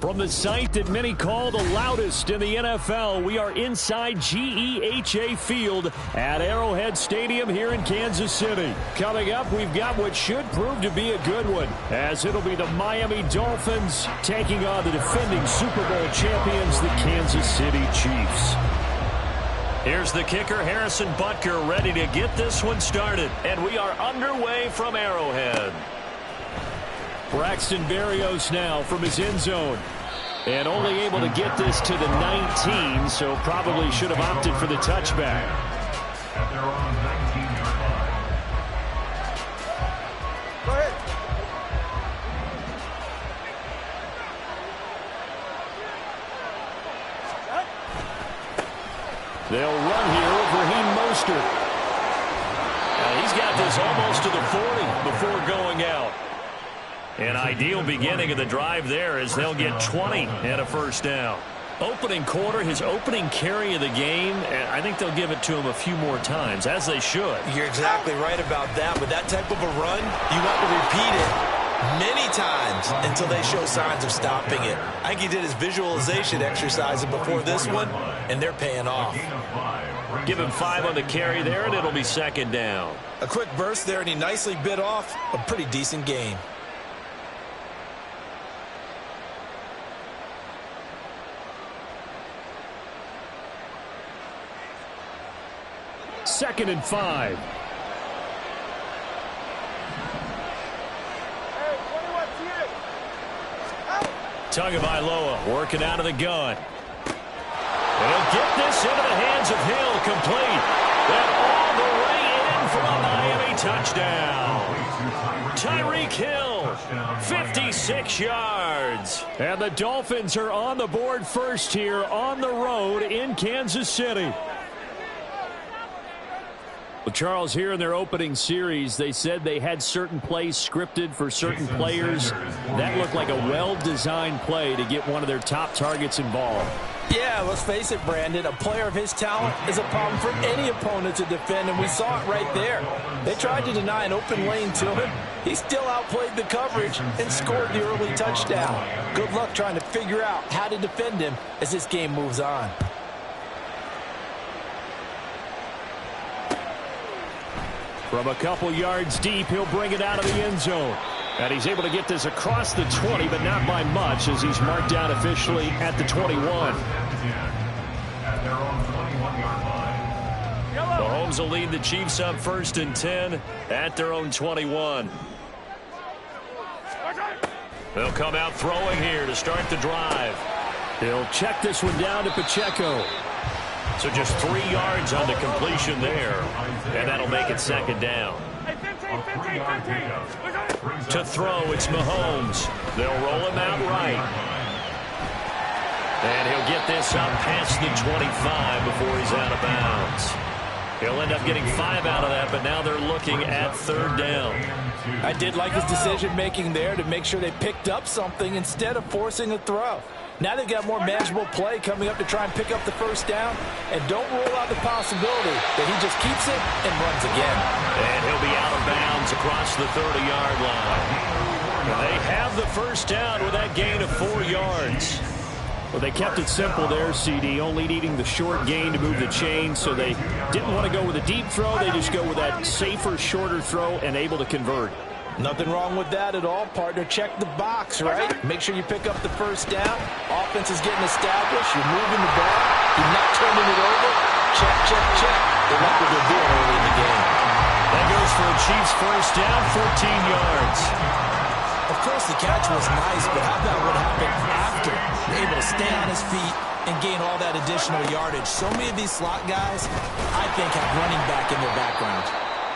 From the site that many call the loudest in the NFL, we are inside GEHA Field at Arrowhead Stadium here in Kansas City. Coming up, we've got what should prove to be a good one, as it'll be the Miami Dolphins taking on the defending Super Bowl champions, the Kansas City Chiefs. Here's the kicker, Harrison Butker, ready to get this one started. And we are underway from Arrowhead. Braxton Berrios now from his end zone. And only able to get this to the 19, so probably should have opted for the touchback. Go ahead. They'll run here with Raheem Mostert. He's got this almost to the 40 before going out. An ideal beginning of the drive there as they'll get 20 and a first down. Opening quarter, his opening carry of the game, and I think they'll give it to him a few more times, as they should. You're exactly right about that. With that type of a run, you want to repeat it many times until they show signs of stopping it. I think he did his visualization exercises before this one, and they're paying off. Give him 5 on the carry there, and it'll be second down. A quick burst there, and he nicely bit off a pretty decent gain. Second and 5. Tagovailoa working out of the gun. And he'll get this into the hands of Hill, complete. And all the way in for a Miami touchdown. Tyreek Hill, 56 yards. And the Dolphins are on the board first here on the road in Kansas City. Well, Charles, here in their opening series, they said they had certain plays scripted for certain players. That looked like a well-designed play to get one of their top targets involved. Yeah, let's face it, Brandon. A player of his talent is a problem for any opponent to defend, and we saw it right there. They tried to deny an open lane to him. He still outplayed the coverage and scored the early touchdown. Good luck trying to figure out how to defend him as this game moves on. From a couple yards deep, he'll bring it out of the end zone. And he's able to get this across the 20, but not by much, as he's marked down officially at the 21. Mahomes will lead the Chiefs up first and 10 at their own 21. They'll come out throwing here to start the drive. He'll check this one down to Pacheco. So just 3 yards on the completion there, and that'll make it second down. To throw, it's Mahomes. They'll roll him out right. And he'll get this up past the 25 before he's out of bounds. He'll end up getting 5 out of that, but now they're looking at third down. I did like his decision-making there to make sure they picked up something instead of forcing a throw. Now they've got more manageable play coming up to try and pick up the first down. And don't rule out the possibility that he just keeps it and runs again. And he'll be out of bounds across the 30-yard line. They have the first down with that gain of 4 yards. Well, they kept it simple there, CD, only needing the short gain to move the chain, so they didn't want to go with a deep throw. They just go with that safer, shorter throw and able to convert. Nothing wrong with that at all, partner. Check the box, right? Make sure you pick up the first down. Offense is getting established. You're moving the ball. You're not turning it over. Check, check, check. They like what they're doing early in the game. That goes for a Chiefs first down, 14 yards. Of course, the catch was nice, but how about what happened after? You're able to stay on his feet and gain all that additional yardage. So many of these slot guys, I think, have running back in their background.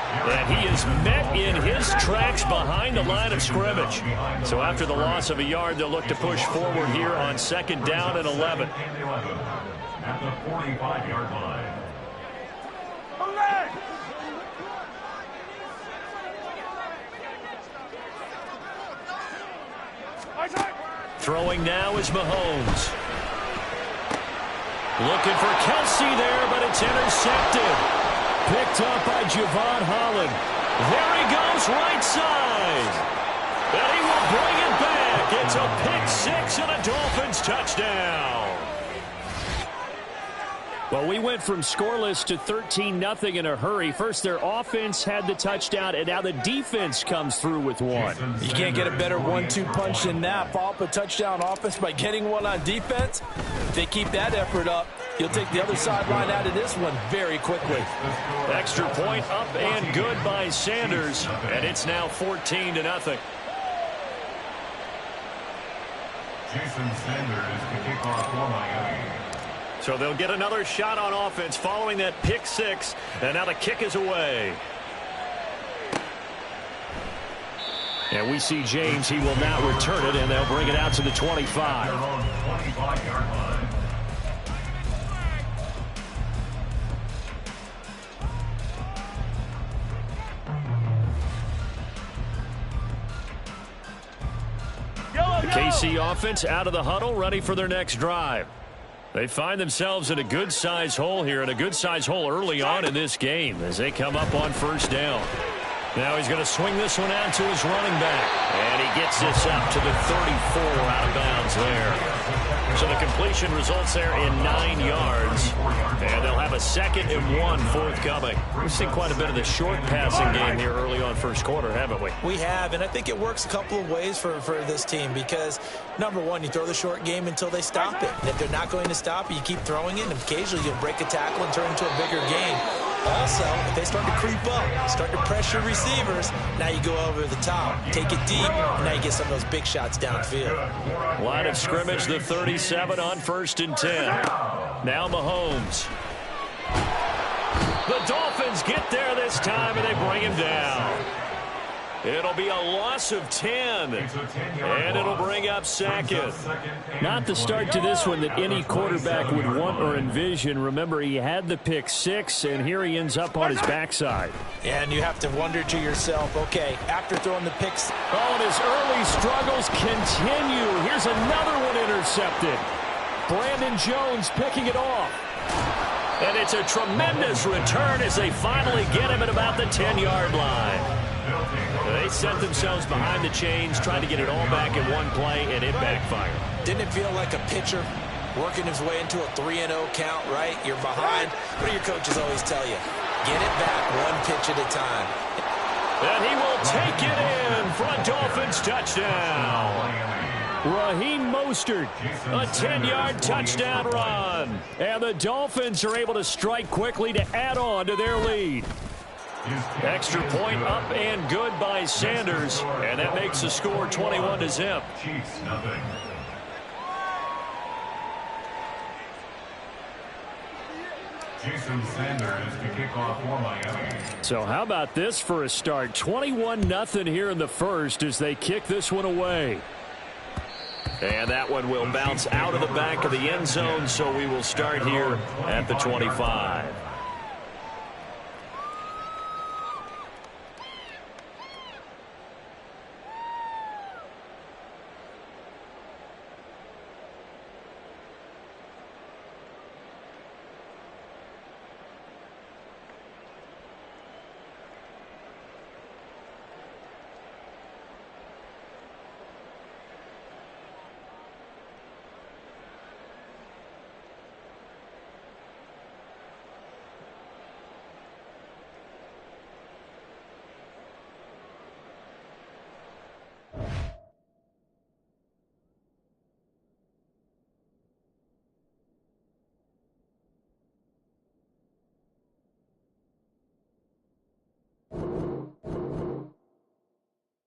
And he is met in his tracks behind the line of scrimmage. So after the loss of a yard, they'll look to push forward here on second down and 11. At the 45-yard line. Throwing now is Mahomes. Looking for Kelsey there, but it's intercepted. Picked up by Javon Holland. There he goes, right side. And he will bring it back. It's a pick six and a Dolphins touchdown. Well, we went from scoreless to 13-0 in a hurry. First, their offense had the touchdown, and now the defense comes through with one. You can't get a better 1-2 punch than that. Follow up a touchdown offense by getting one on defense. If they keep that effort up, you'll take the other sideline out of this one very quickly. Extra point up and good by Sanders, and it's now 14-0. Jason Sanders to kick off for Miami. So they'll get another shot on offense following that pick six, and now the kick is away. And we see James. He will now return it, and they'll bring it out to the 25. Their own 25-yard line. The KC offense out of the huddle, ready for their next drive. They find themselves in a good-sized hole here, and a good-sized hole early on in this game as they come up on first down. Now he's going to swing this one out to his running back, and he gets this up to the 34 out of bounds there. So the completion results there in 9 yards, and they'll have a 2nd and 1 forthcoming. We've seen quite a bit of the short passing game here early on first quarter, haven't we? We have, and I think it works a couple of ways for this team because, number one, you throw the short game until they stop it. And if they're not going to stop it, you keep throwing it, and occasionally you'll break a tackle and turn it into a bigger game. Also, if they start to creep up, start to pressure receivers, now you go over the top, take it deep, and now you get some of those big shots downfield. Line of scrimmage, the 37 on 1st and 10. Now Mahomes. The Dolphins get there this time, and they bring him down. It'll be a loss of 10, and it'll bring up 2nd. Not the start to this one that any quarterback would want or envision. Remember, he had the pick six, and here he ends up on his backside. And you have to wonder to yourself, okay, after throwing the picks. Oh, and his early struggles continue. Here's another one intercepted. Brandon Jones picking it off. And it's a tremendous return as they finally get him at about the 10-yard line. They set themselves behind the chains, trying to get it all back in one play, and it backfired. Didn't it feel like a pitcher working his way into a 3-0 count, right? You're behind. What do your coaches always tell you? Get it back one pitch at a time. And he will take it in for a Dolphins touchdown. Raheem Mostert, a 10-yard touchdown run. And the Dolphins are able to strike quickly to add on to their lead. Extra point up and good by Sanders, and that makes the score 21-0. Chiefs, nothing. Jason Sanders to kick off for Miami. So how about this for a start? 21-0 here in the first as they kick this one away. And that one will bounce out of the back of the end zone, so we will start here at the 25.